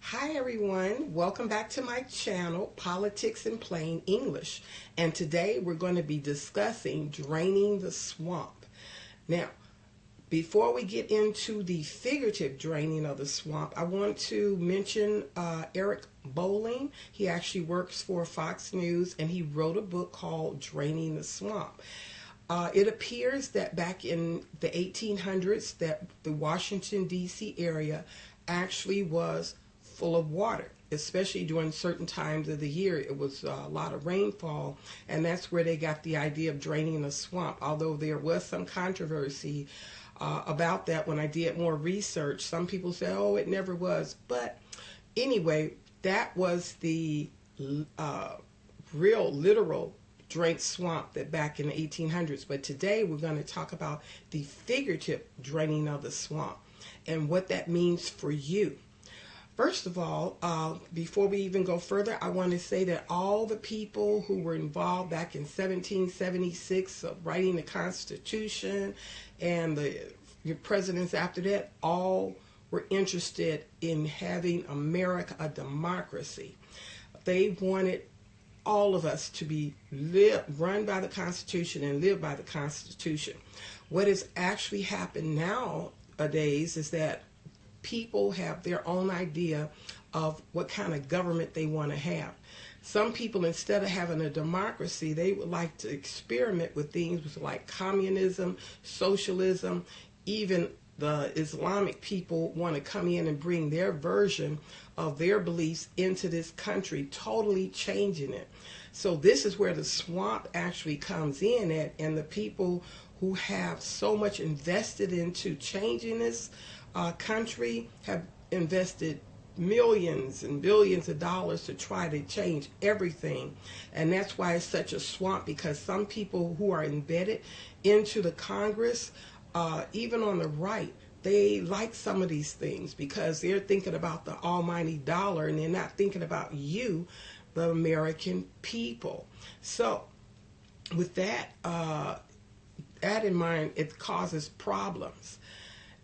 Hi everyone, welcome back to my channel, Politics in Plain English. And today we're going to be discussing draining the swamp. Now, before we get into the figurative draining of the swamp, I want to mention Eric Bolling. He actually works for Fox News and he wrote a book called Draining the Swamp. It appears that back in the 1800s that the Washington, D.C. area actually was full of water, especially during certain times of the year. It was a lot of rainfall, and that's where they got the idea of draining the swamp. Although there was some controversy about that when I did more research. Some people say, oh, it never was. But anyway, that was the real, literal drained swamp that back in the 1800s. But today we're going to talk about the figurative draining of the swamp and what that means for you. First of all, before we even go further, I want to say that all the people who were involved back in 1776 writing the Constitution and the presidents after that, all were interested in having America a democracy. They wanted all of us to be run by the Constitution and live by the Constitution. What has actually happened nowadays is that people have their own idea of what kind of government they want to have. Some people, instead of having a democracy, they would like to experiment with things like communism, socialism. Even the Islamic people want to come in and bring their version of their beliefs into this country, totally changing it. So this is where the swamp actually comes in at, and the people who have so much invested into changing this country have invested millions and billions of dollars to try to change everything. And that's why it's such a swamp, because some people who are embedded into the Congress, even on the right, they like some of these things because they're thinking about the almighty dollar and they're not thinking about you, the American people. So with that in mind, it causes problems.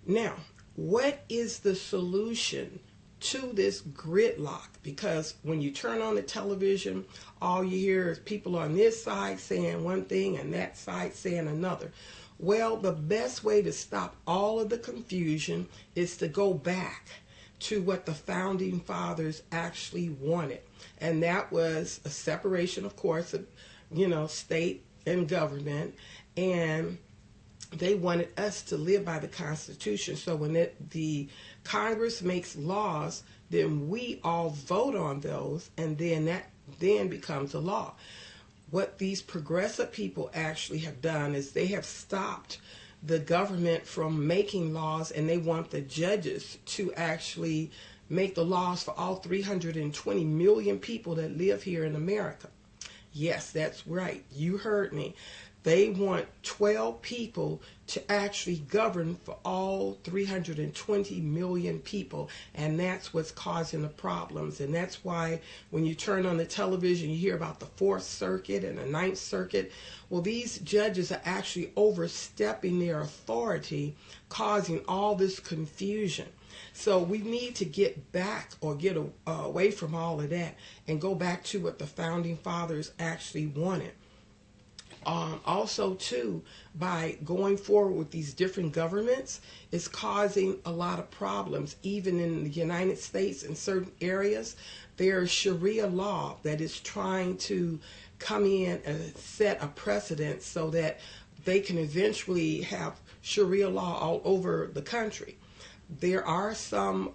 Now, what is the solution to this gridlock? Because when you turn on the television, all you hear is people on this side saying one thing and that side saying another. Well, the best way to stop all of the confusion is to go back to what the founding fathers actually wanted. And that was a separation, of course, of, state and government. And they wanted us to live by the Constitution. So when the Congress makes laws, then we all vote on those, and then that then becomes a law. What these progressive people actually have done is they have stopped the government from making laws, and they want the judges to actually make the laws for all 320 million people that live here in America. Yes, that's right. You heard me. They want 12 people to actually govern for all 320 million people, and that's what's causing the problems. And that's why when you turn on the television, you hear about the Fourth Circuit and the Ninth Circuit. Well, these judges are actually overstepping their authority, causing all this confusion. So we need to get back or get away from all of that and go back to what the founding fathers actually wanted. Also, too, by going forward with these different governments, it's causing a lot of problems. Even in the United States, in certain areas, there's sharia law that is trying to come in and set a precedent so that they can eventually have sharia law all over the country. There are some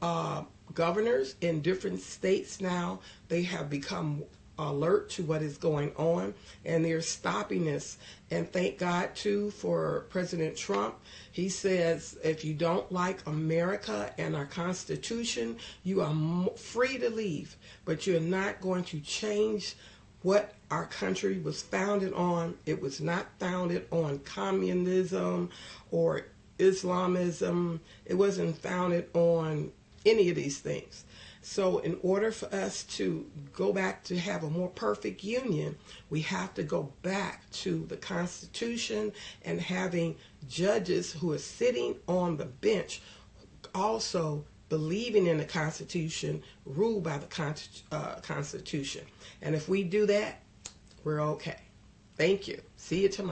governors in different states now. They have become alert to what is going on, and they're stopping this. And thank God too for President Trump. He says if you don't like America and our Constitution, you are free to leave, but you're not going to change what our country was founded on. It was not founded on communism or Islamism. It wasn't founded on any of these things. So in order for us to go back to have a more perfect union, we have to go back to the Constitution and having judges who are sitting on the bench also believing in the Constitution, ruled by the Constitution. And if we do that, we're okay. Thank you. See you tomorrow.